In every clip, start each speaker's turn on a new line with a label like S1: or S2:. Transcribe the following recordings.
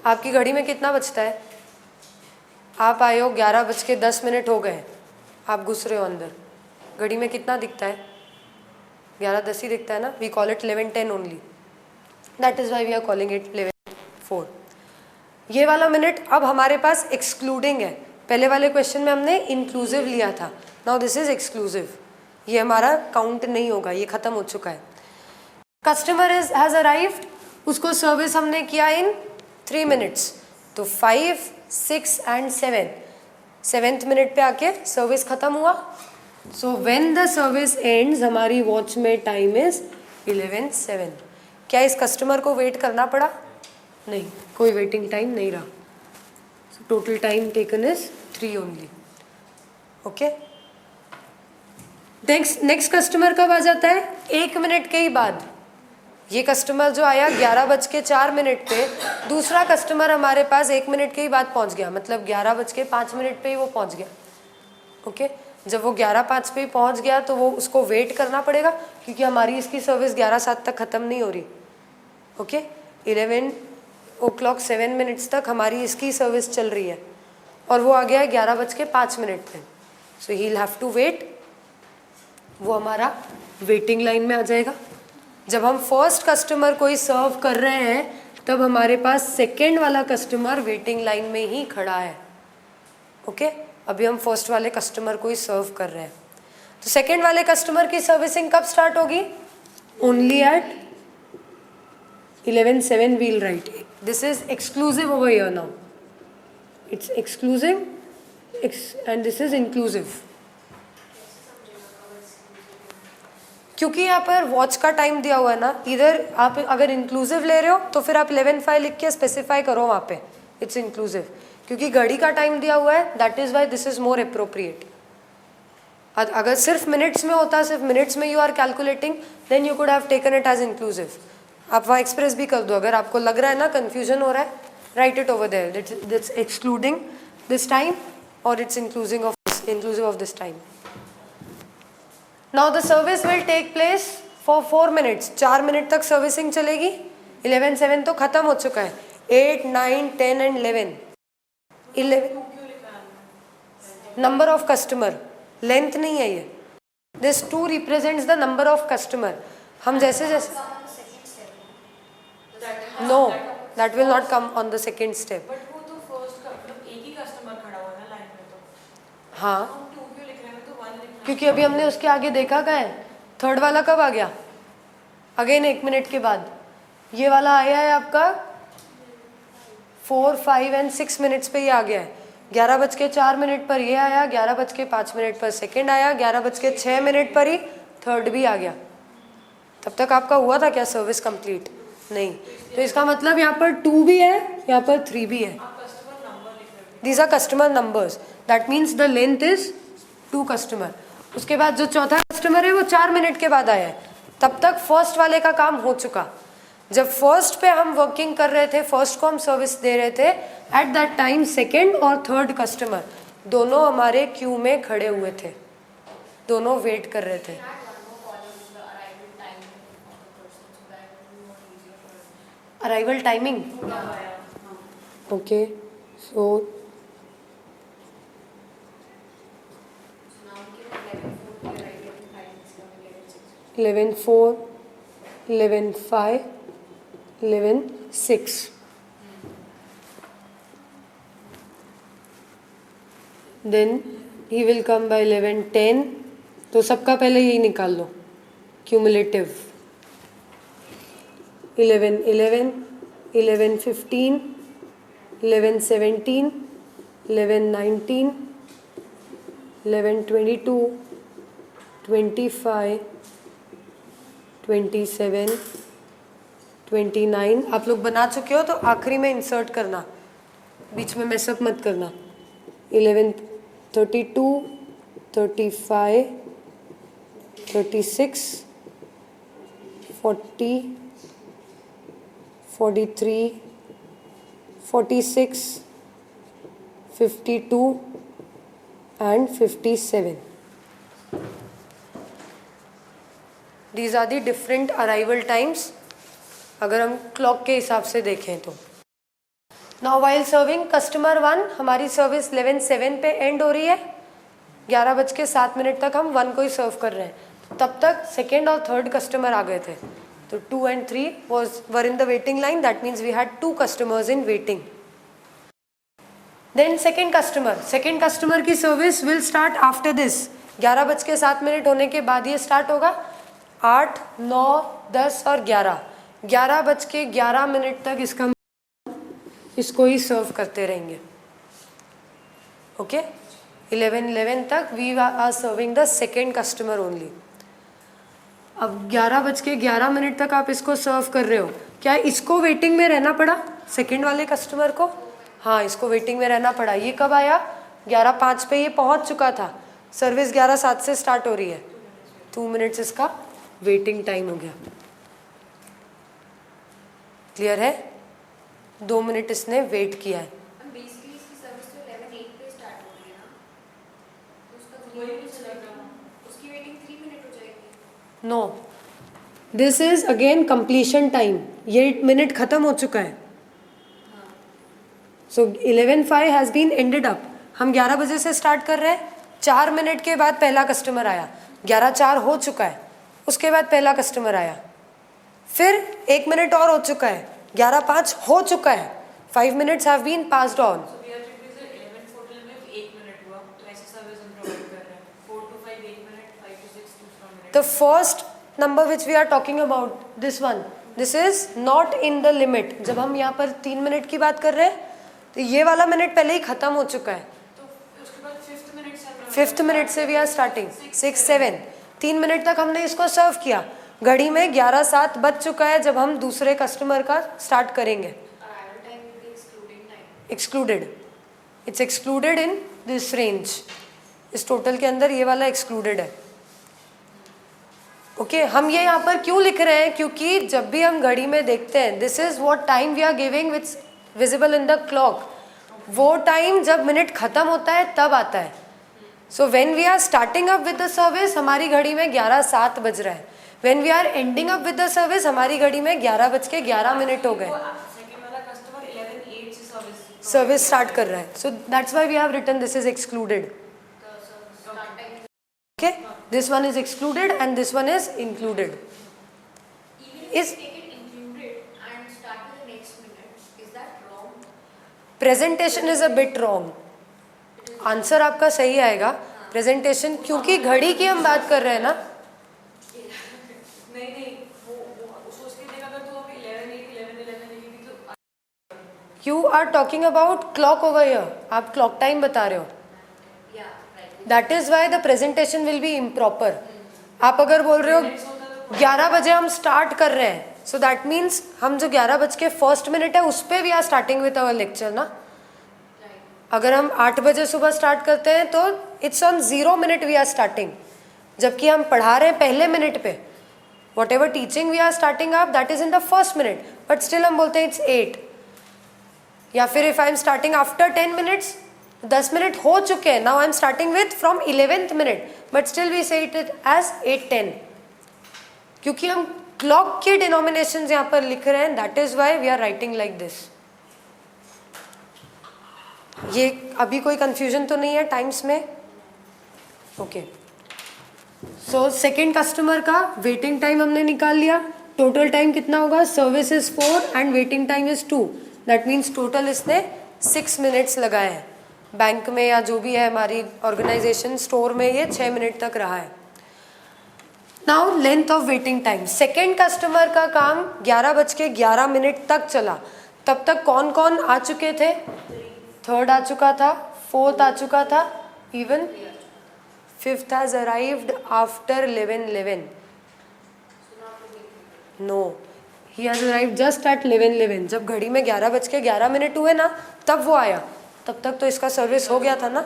S1: आपकी घड़ी में कितना बजता है? आप आए हो 11:10 हो गए, आप घुस रहे हो अंदर, घड़ी में कितना दिखता है? 11:10 ही दिखता है ना. We call it 11:10 only. That is why we are calling it 11:04. ये वाला मिनट अब हमारे पास एक्सक्लूडिंग है. पहले वाले क्वेश्चन में हमने इंक्लूसिव लिया था. Now this is exclusive. ये हमारा काउंट नहीं होगा, ये खत्म हो चुका है. कस्टमर हैज़ अराइव्ड, उसको सर्विस हमने किया इन 3 मिनट्स. तो 5, 6 एंड 7, 7th मिनट पे आके सर्विस खत्म हुआ. So when the service ends हमारी वॉच में टाइम इज 11:07. क्या इस कस्टमर को वेट करना पड़ा? नहीं, कोई वेटिंग टाइम नहीं रहा. So total time taken is 3 only. Okay. Next customer कब आ जाता है? 1 मिनट के ही बाद. ये कस्टमर जो आया 11:04 पे, दूसरा कस्टमर हमारे पास 1 मिनट के ही बाद पहुंच गया, मतलब 11:05 पे ही वो पहुंच गया. ओके. जब वो 11:05 पे ही पहुंच गया तो वो उसको वेट करना पड़ेगा, क्योंकि हमारी इसकी सर्विस 11:07 तक ख़त्म नहीं हो रही. ओके. 11:07 तक हमारी इसकी सर्विस चल रही है और वो आ गया है 11:05 पे. So he will have to wait. वो हमारा वेटिंग लाइन में आ जाएगा. जब हम फर्स्ट कस्टमर को ही सर्व कर रहे हैं तब हमारे पास सेकेंड वाला कस्टमर वेटिंग लाइन में ही खड़ा है. ओके. अभी हम फर्स्ट वाले कस्टमर को ही सर्व कर रहे हैं. तो सेकेंड वाले कस्टमर की सर्विसिंग कब स्टार्ट होगी? Only at 11:07 we'll write. This is exclusive over here now. It's exclusive and this is inclusive. क्योंकि यहाँ पर वॉच का टाइम दिया हुआ है ना, इधर आप अगर इंक्लूसिव ले रहे हो तो फिर आप 11:05 लिख के स्पेसिफाई करो वहाँ पे इट्स इंक्लूसिव, क्योंकि घड़ी का टाइम दिया हुआ है. That is why this is more appropriate. अगर सिर्फ मिनट्स में होता, सिर्फ मिनट्स में you are calculating, then you could have taken it as inclusive. आप वहाँ एक्सप्रेस भी कर दो. अगर आपको लग रहा है ना कन्फ्यूजन हो रहा है, right it over there. It's excluding this time और it's inclusive of this time. Now the service will take place for 4 minutes. 4 minute तक सर्विसिंग चलेगी. 11:07 तो खत्म हो चुका है. 8, 9, 10 and 11 number of customer, length नहीं है ये. This 2 represents the number of customer. हम जैसे जैसे no, that will not come on the second step.
S2: But वो तो फर्स्ट का मतलब एक ही कस्टमर खड़ा हुआ है ना लाइन में. तो
S1: हाँ,
S2: हम 2 क्यों लिख रहे हैं? तो 1 लिखना है.
S1: क्योंकि अभी हमने उसके आगे देखा कहाँ है. थर्ड वाला कब आ गया? अगेन 1 मिनट के बाद. ये वाला आया है आपका 4, 5 एंड 6 मिनट्स पे ही आ गया है. 11:04 पर ये आया, 11:05 पर सेकेंड आया, 11:06 पर ही थर्ड भी आ गया. तब तक आपका हुआ था क्या सर्विस कंप्लीट? नहीं. तो इसका मतलब यहाँ पर 2 भी है, यहाँ पर 3 भी है. These are customer numbers. That means the length is 2 customer. उसके बाद जो चौथा कस्टमर है वो 4 मिनट के बाद आया है. तब तक फर्स्ट वाले का काम हो चुका. जब फर्स्ट पे हम वर्किंग कर रहे थे, फर्स्ट को हम सर्विस दे रहे थे, एट दैट टाइम सेकेंड और थर्ड कस्टमर दोनों हमारे क्यू में खड़े हुए थे, दोनों वेट कर रहे थे. Arrival timing. Okay. So 11:04, 11:05, 11:06. Then he will come by 11:10. तो सबका पहले यही निकाल लो, क्यूमुलेटिव. 11:11, 11:15, 11:17, 11:19, 11:22, 25, 27, 29. आप लोग बना चुके हो तो आखिरी में इंसर्ट करना, बीच में मैसअप मत करना. 11:32, 35, 36, 40, 43, 46, 52 and 57. These are the different arrival times अगर हम क्लॉक के हिसाब से देखें तो. नाउ वाइल सर्विंग कस्टमर 1 हमारी सर्विस 11:07 पे एंड हो रही है, 11:07 तक हम 1 को ही सर्व कर रहे हैं। तब तक सेकेंड और थर्ड कस्टमर आ गए थे, तो 2 and 3 were in the waiting line, that means we had 2 customers in waiting. Then second customer की service will start after this, 11:07 होने के बाद ये स्टार्ट होगा। 8, 9, 10 और 11:11 तक इसको ही सर्व करते रहेंगे। ओके, 11 तक we are serving the second customer only. अब 11:11 तक आप इसको सर्व कर रहे हो, क्या इसको वेटिंग में रहना पड़ा सेकेंड वाले कस्टमर को? हाँ, इसको वेटिंग में रहना पड़ा। ये कब आया? 11:05 पे ये पहुंच चुका था, सर्विस 11:07 से स्टार्ट हो रही है, 2 मिनट्स इसका वेटिंग टाइम हो गया। क्लियर है? 2 मिनट इसने वेट किया है।
S3: बेसिकली इसकी सर्विस तो 11:08 पे स्टार्ट हो रही है ना, तो उसका 3 मिनट चलेगा, उसकी वेटिंग 3 मिनट हो जाएगी।
S1: No, this is again completion time, ये मिनट खत्म हो चुका है। So 11:05 has been ended up. हम 11 बजे से स्टार्ट कर रहे हैं, 4 मिनट के बाद पहला कस्टमर आया, 11:04 हो चुका है, उसके बाद पहला कस्टमर आया, फिर 1 मिनट और हो चुका है, 11:05 हो चुका है, 5 minutes have been passed on.
S2: So we are typically sir 11:14 में 1 मिनट हुआ, तो ऐसी सर्विस हम प्रोवाइड कर रहे हैं। 4 to 5 1 मिनट, 5 to 6 दूसरा minute.
S1: The first number which we are talking about, this one, this is not in the limit। जब हम यहाँ पर 3 मिनट की बात कर रहे हैं, तो ये वाला मिनट पहले ही खत्म हो चुका है।
S2: तो उसके बाद 5th मिनट से
S1: 5th मिनट से वी आर स्टार्टिंग, 6, 7, 3 मिनट तक हमने इसको सर्व किया। घड़ी में 11:07 बज चुका है जब हम दूसरे कस्टमर का स्टार्ट करेंगे।
S3: Arrival time will be excluding time.
S1: Excluded, it's excluded in this range, इस टोटल के अंदर ये वाला एक्सक्लूडेड है। ओके, हम ये यहाँ पर क्यों लिख रहे हैं? क्योंकि जब भी हम घड़ी में देखते हैं, this is what time we are giving which visible in the clock, वो टाइम जब मिनट खत्म होता है तब आता है। So when we are starting up with the service हमारी घड़ी में 11:07 बज रहा है, when we are ending up with the service हमारी घड़ी में 11:11 हो गए।
S2: सेकंड वाला कस्टमर 11:08 से
S1: सर्विस स्टार्ट कर रहा है, so that's why we have written this is excluded. Okay, this one is excluded and this one is included.
S3: Even
S1: Is
S3: if we take it included and start with the next minute, is that wrong?
S1: presentation is a bit wrong. Answer आपका सही आएगा, presentation, क्योंकि घड़ी की हम बात कर रहे हैं ना।
S2: नहीं वो उसको उसके देखा अगर तो आप 11:11 लिखेगी तो
S1: You are talking about clock over here. आप clock time बता रहे हो।
S3: Yeah, right.
S1: That is why the presentation will be improper. आप अगर बोल रहे हो 11 बजे हम स्टार्ट कर रहे हैं, so that means हम जो 11 बज के फर्स्ट मिनट है उस पर we are starting with our lecture ना। अगर हम 8 बजे सुबह स्टार्ट करते हैं तो it's on 0 minute we are starting, जबकि हम पढ़ा रहे हैं पहले मिनट पे। Whatever teaching we are starting up that is in the first minute, but still हम बोलते हैं इट्स 8। या फिर if I am starting after 10 minutes, 10 minute हो चुके हैं, now I am starting with from 11th minute, but still we say it as 8:10, क्योंकि हम क्लॉक के डिनोमिनेशंस यहाँ पर लिख रहे हैं, that is why we are writing like this. ये अभी कोई कंफ्यूजन तो नहीं है टाइम्स में? ओके, सो सेकेंड कस्टमर का वेटिंग टाइम हमने निकाल लिया। टोटल टाइम कितना होगा? Service is 4 and waiting time is 2, that means total इसने 6 मिनट्स लगाए हैं। बैंक में या जो भी है हमारी ऑर्गेनाइजेशन स्टोर में ये 6 मिनट तक रहा है। Now length of waiting time, second customer का काम 11:11 तक चला। तब तक कौन कौन आ चुके थे? थर्ड आ चुका था, फोर्थ आ चुका था, even fifth has arrived after 11:11। No, he has arrived just at 11:11। जब घड़ी में 11:11 हुए ना तब वो आया, तब तक तो इसका सर्विस हो गया था ना,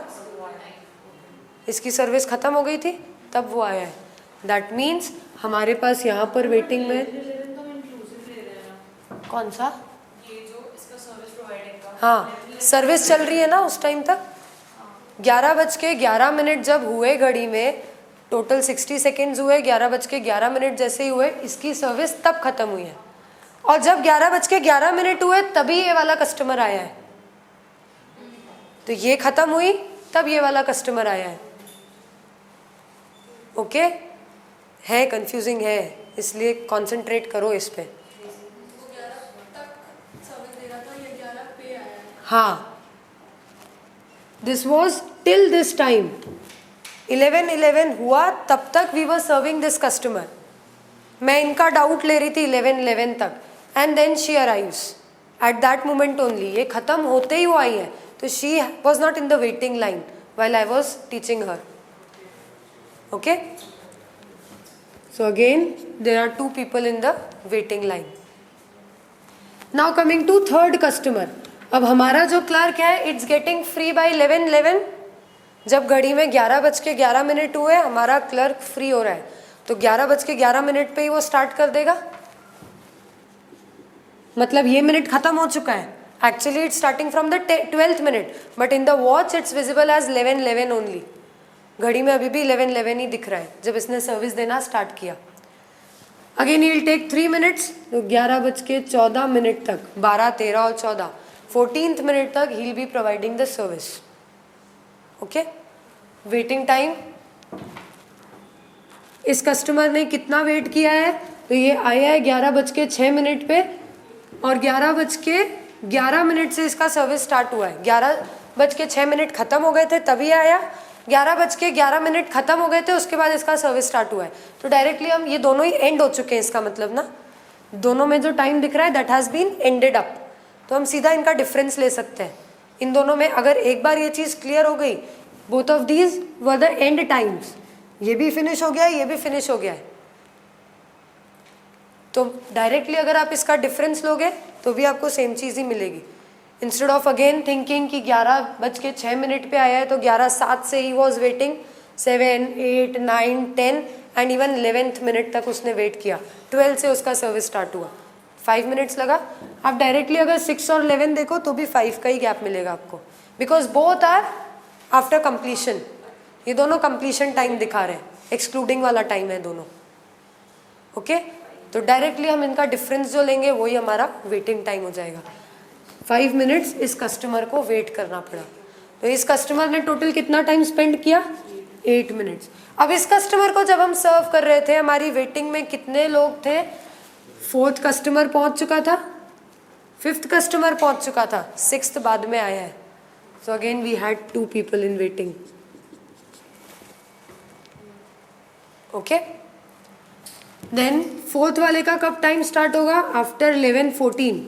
S1: इसकी सर्विस खत्म हो गई थी तब वो आया है। दैट मीन्स हमारे पास यहाँ पर वेटिंग में
S2: तो हम इंक्लूसिव ले रहे हैं
S1: कौन सा,
S2: ये जो इसका सर्विस प्रोवाइडिंग का।
S1: हाँ, सर्विस चल रही है ना उस टाइम तक। 11:11 जब हुए घड़ी में, टोटल 60 सेकेंड्स हुए, 11:11 जैसे ही हुए इसकी सर्विस तब खत्म हुई है। और जब 11:11 हुए तभी ये वाला कस्टमर आया है। तो ये ख़त्म हुई तब ये वाला कस्टमर आया है. ओके है कंफ्यूजिंग है, इसलिए कंसंट्रेट करो इस पे.
S3: वो 11 तक सर्विस दे रहा था, ये 11 पे आया है.
S1: हाँ, this was till this time. 11:11 हुआ तब तक we were serving this customer. मैं इनका डाउट ले रही थी 11:11 तक, and then she arrives at that moment only. ये ख़त्म होते ही वो आई है, तो she was not in the waiting line while I was teaching her. Okay? So again, there are two people in the waiting line. Now coming to third customer. अब हमारा जो क्लर्क है, it's getting free by 11:11. जब घड़ी में 11:11 हुए, हमारा clerk free हो रहा है, तो 11:11 पे ही वो स्टार्ट कर देगा. मतलब ये मिनट खत्म हो चुका है. Actually it's starting from the 12th minute, but in the watch it's visible as 11:11 only. घड़ी में अभी भी 11:11 ही दिख रहा है जब इसने सर्विस देना स्टार्ट किया. Again he will take 3 minutes, तो 11:14 तक, 12, 13 और 14, 14th minute तक he will be providing the service. Okay? Waiting time. इस कस्टमर ने कितना वेट किया है, तो ये आया है 11:06 पे, और 11:11 से इसका सर्विस स्टार्ट हुआ है. 11:06 खत्म हो गए थे तभी आया, 11:11 खत्म हो गए थे उसके बाद इसका सर्विस स्टार्ट हुआ है. तो डायरेक्टली हम ये दोनों ही एंड हो चुके हैं. इसका मतलब ना, दोनों में जो टाइम दिख रहा है that has been ended up. तो हम सीधा इनका डिफरेंस ले सकते हैं. इन दोनों में अगर एक बार ये चीज़ क्लियर हो गई, both of these were the end times. ये भी फिनिश हो गया है, ये भी फिनिश हो गया है. तो डायरेक्टली अगर आप इसका डिफरेंस लोगे तो भी आपको सेम चीज़ ही मिलेगी. इंस्टेड ऑफ अगेन थिंकिंग कि 11:06 पे आया है तो 11:07 से he was waiting, 7, 8, 9, 10 and even 11th minute तक उसने वेट किया. 12 से उसका सर्विस स्टार्ट हुआ, 5 मिनट्स लगा. आप डायरेक्टली अगर 6 और 11 देखो तो भी 5 का ही गैप मिलेगा आपको, because both are after completion. ये दोनों कंप्लीशन टाइम दिखा रहे हैं, एक्सक्लूडिंग वाला टाइम है दोनों. ओके तो डायरेक्टली हम इनका डिफरेंस जो लेंगे वही हमारा वेटिंग टाइम हो जाएगा. 5 मिनट्स इस कस्टमर को वेट करना पड़ा. तो इस कस्टमर ने टोटल कितना टाइम स्पेंड किया, 8 मिनट्स. अब इस कस्टमर को जब हम सर्व कर रहे थे, हमारी वेटिंग में कितने लोग थे, 4th कस्टमर पहुंच चुका था, 5th कस्टमर पहुंच चुका था, 6th बाद में आया है. So again we had 2 people in waiting. Okay then 4th वाले का कब टाइम स्टार्ट होगा, आफ्टर 11:14.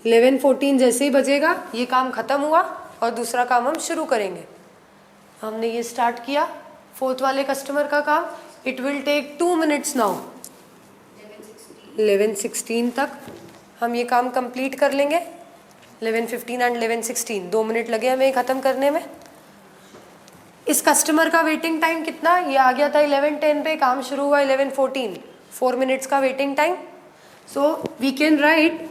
S1: 11:14 जैसे ही बजेगा ये काम खत्म हुआ और दूसरा काम हम शुरू करेंगे. हमने ये स्टार्ट किया 4th वाले कस्टमर का काम. It will take 2 minutes now. 11:16 तक हम ये काम कंप्लीट कर लेंगे. 11:15 एंड 11:16 2 मिनट लगे हमें ये ख़त्म करने में. इस कस्टमर का वेटिंग टाइम कितना, ये आ गया था 11:10 पे, काम शुरू हुआ 11:14, 4 मिनट्स का waiting time. So we can write,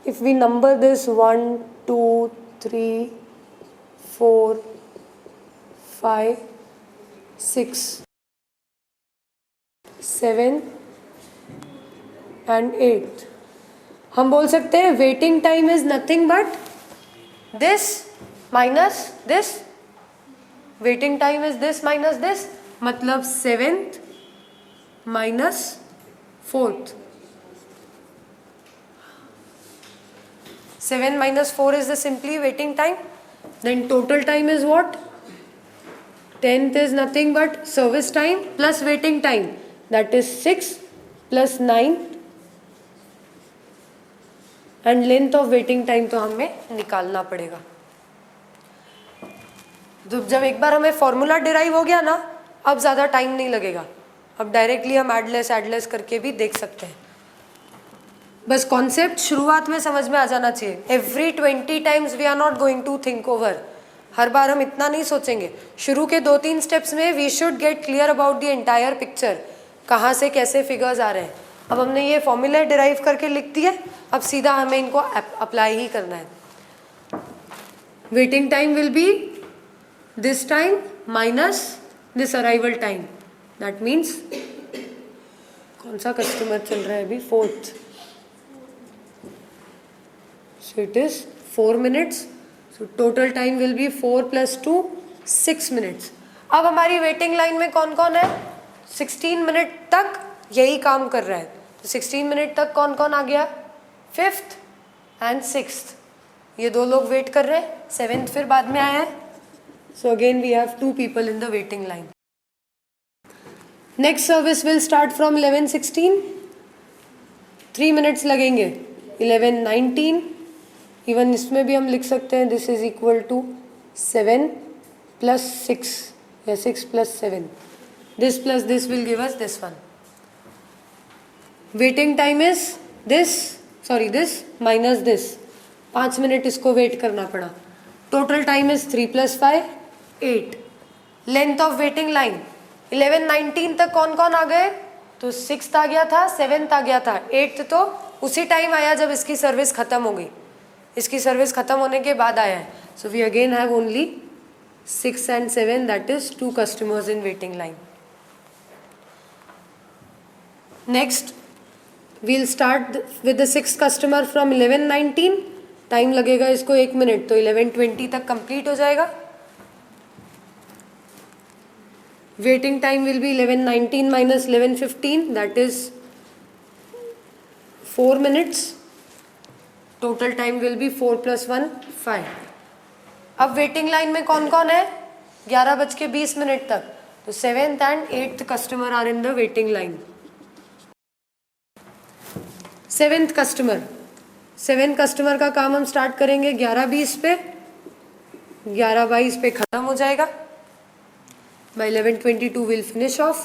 S1: if we number this 1, 2, 3, 4, 5, 6, 7 and 8, हम बोल सकते हैं waiting time is nothing but this minus this. Waiting time is this minus this, मतलब 7th minus 4th. 7 minus 4 is the simply waiting time. Then total time is what? 10th is nothing but service time plus waiting time. That is 6 plus 9. And length of waiting time तो हमें निकालना पड़ेगा. तो जब एक बार हमें formula derive हो गया ना, अब ज़्यादा टाइम नहीं लगेगा. अब डायरेक्टली हम एडलेस करके भी देख सकते हैं. बस कॉन्सेप्ट शुरुआत में समझ में आ जाना चाहिए. Every 20 times we are not going to think over. हर बार हम इतना नहीं सोचेंगे. शुरू के 2-3 स्टेप्स में we should get clear about the entire picture, कहाँ से कैसे फिगर्स आ रहे हैं. अब हमने ये फॉर्मूला डिराइव करके लिख दिया, अब सीधा हमें इनको अप्लाई ही करना है. Waiting time will be this time minus this arrival time. That means कौन सा कस्टमर चल रहा है अभी, 4th. So it is 4 minutes. So total time will be 4 + 2 6 minutes. अब हमारी वेटिंग लाइन में कौन कौन है? 16 मिनट तक यही काम कर रहा है, तो 16 मिनट तक कौन कौन आ गया? 5th एंड 6th, ये 2 लोग वेट कर रहे हैं, 7th फिर बाद में आया है। So again we have 2 people in the waiting line. Next service will start from 11:16, 3 minutes लगेंगे। 11:19, इवन इसमें भी हम लिख सकते हैं दिस इज इक्वल टू 7 + 6 या 6 + 7, this plus this will give us this one. Waiting time is this minus this, 5 minute इसको wait करना पड़ा। Total time is 3 + 5 8। Length of waiting line 11:19 तक कौन कौन आ गए? तो 6th आ गया था, 7th आ गया था, 8th तो उसी टाइम आया जब इसकी सर्विस खत्म हो गई, इसकी सर्विस खत्म होने के बाद आया है। So we again have only 6 and 7, that is 2 customers in waiting line. Next we'll start with the 6th customer from 11:19, time लगेगा इसको 1 मिनट, तो 11:20 तक कंप्लीट हो जाएगा। Waiting time will be 11:19 minus 11:15, that is 4 minutes. Total time will be 4 + 1 5। अब waiting line में कौन कौन है? 11:20 तक, तो 7th and 8th customer are in the waiting line. 7th customer का काम हम स्टार्ट करेंगे 11:20 पे, 11:22 पे खत्म हो जाएगा। By 11:22 we'll finish off.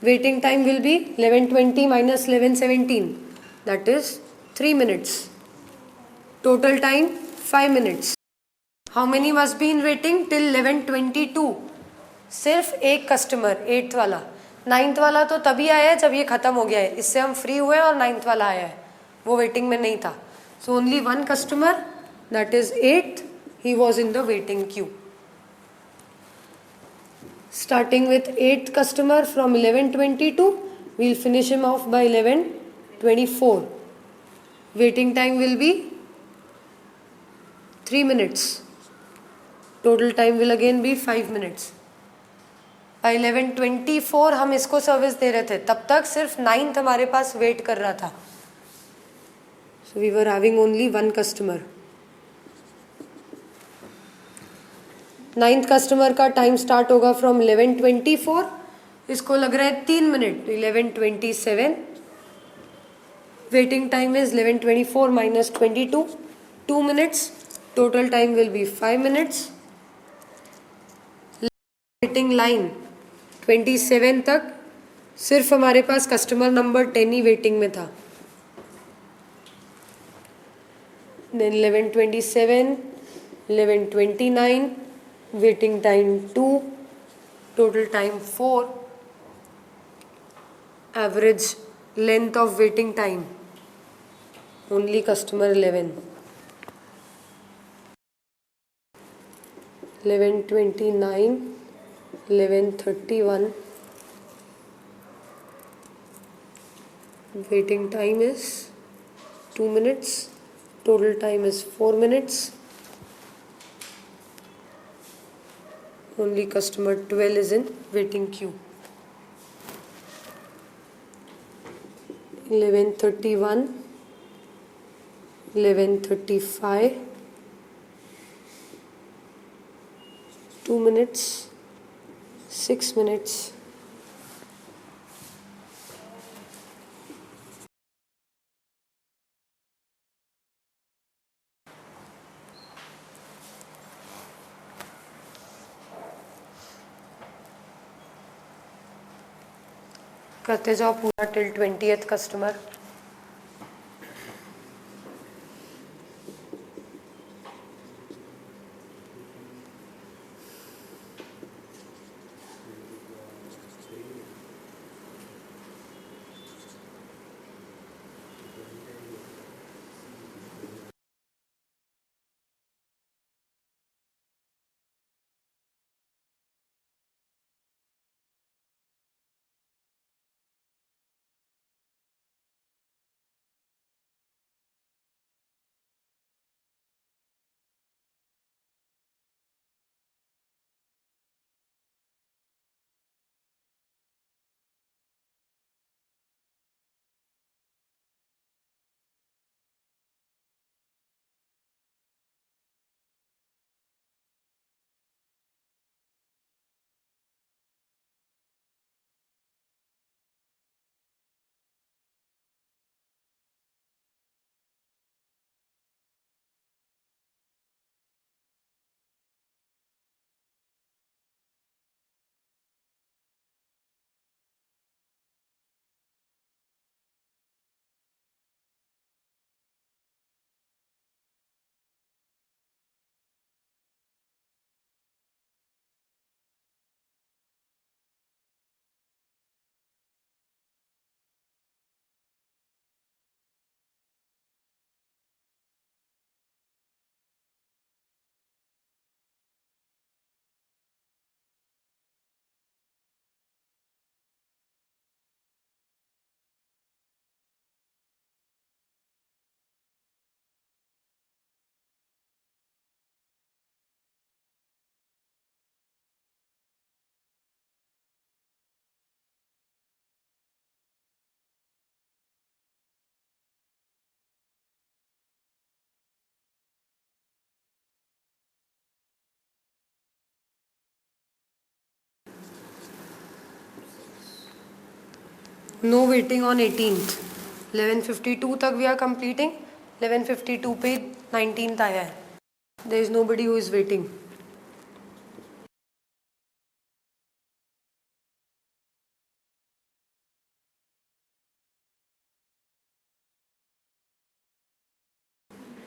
S1: Waiting time will be 11:20 minus 11:17, that is 3 minutes. Total time 5 minutes. How many must be in waiting till 11:22? सिर्फ एक कस्टमर, 8th वाला। 9th वाला तो तभी आया है जब ये खत्म हो गया है, इससे हम फ्री हुए और 9th वाला आया है, वो वेटिंग में नहीं था। So only 1 customer, that is 8th, he was in the waiting queue. Starting with 8th customer from 11:22, we'll finish him off by 11:24. Waiting time will be 3 minutes. Total time will again be 5 minutes. By 11:24 हम इसको service दे रहे थे, तब तक सिर्फ 9th हमारे पास wait कर रहा था। So we were having only 1 customer. 9th customer का टाइम स्टार्ट होगा फ्रॉम 11:24, इसको लग रहा है 3 minute, 11:27। Waiting time is 11:24 minus 22, 2 minutes. Total time will be 5 minutes. Waiting line 27 तक सिर्फ हमारे पास कस्टमर नंबर 10 ही वेटिंग में था। Then 11:27, 11:29, waiting time 2, total time 4, average length of waiting time only customer 11, 11:29, 11:31, waiting time is 2 minutes, total time is 4 minutes. Only customer 12 is in waiting queue. 11:31, 11:35, 2 minutes, 6 minutes. करते जाओ पूरा till 20th customer. No waiting on 18th. 11:52 तक we are completing. 11:52 पे 19th आया है. There is nobody who is waiting.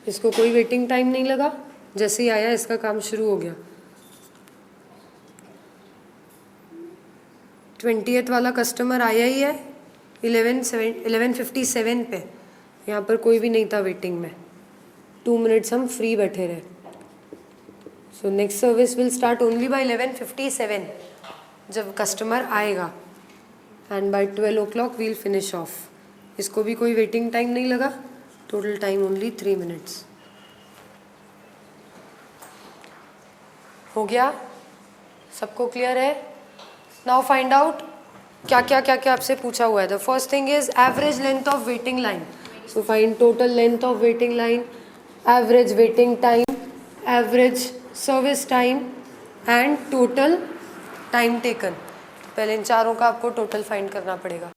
S1: इसको कोई waiting time नहीं लगा. जैसे ही आया इसका काम शुरू हो गया. 20th वाला कस्टमर आया ही है 11:57 पे. यहाँ पर कोई भी नहीं था वेटिंग में. 2 मिनट्स हम फ्री बैठे रहे. So next service will start only by 11:57 जब कस्टमर आएगा. And by 12 o'clock will finish off. इसको भी कोई वेटिंग टाइम नहीं लगा. Total time only 3 minutes. हो गया. सबको क्लियर है. नाउ फाइंड आउट क्या क्या आपसे पूछा हुआ है. The first thing is average length of waiting line. So find total length of waiting line, average waiting time, average service time and total time taken. पहले इन चारों का आपको टोटल फाइंड करना पड़ेगा.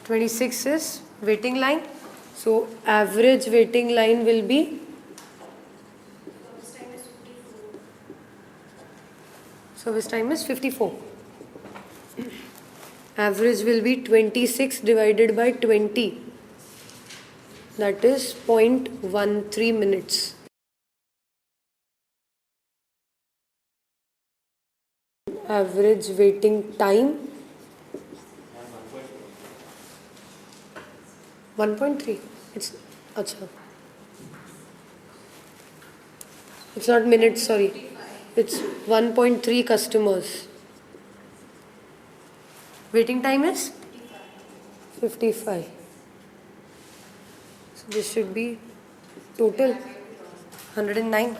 S1: (26) is waiting line. So average waiting line will be service time is 54. Average will be 26 divided by 20. That is 0.13 minutes. Average waiting time 1.3. It's अच्छा. It's not minutes, sorry. It's 1.3 customers. Waiting time is 55. So this should be total 109.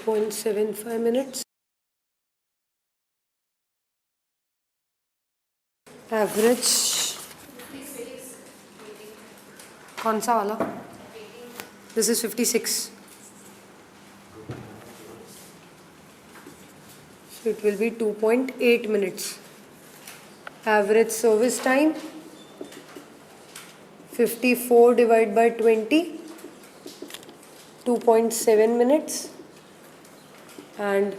S1: .75 minutes. Average कौन सा वाला? This is 56. So it will be 2.8 minutes. Average service time 54 divided by 20, 2.7 minutes. And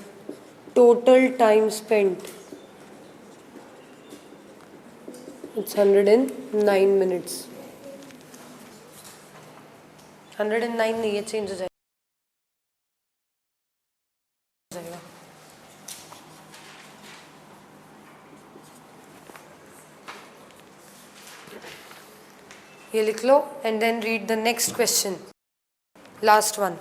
S1: total time spent it's 109 minutes. 109 नहीं, ये change हो जाएगा. ये लिख लो and then read the next question. Last one.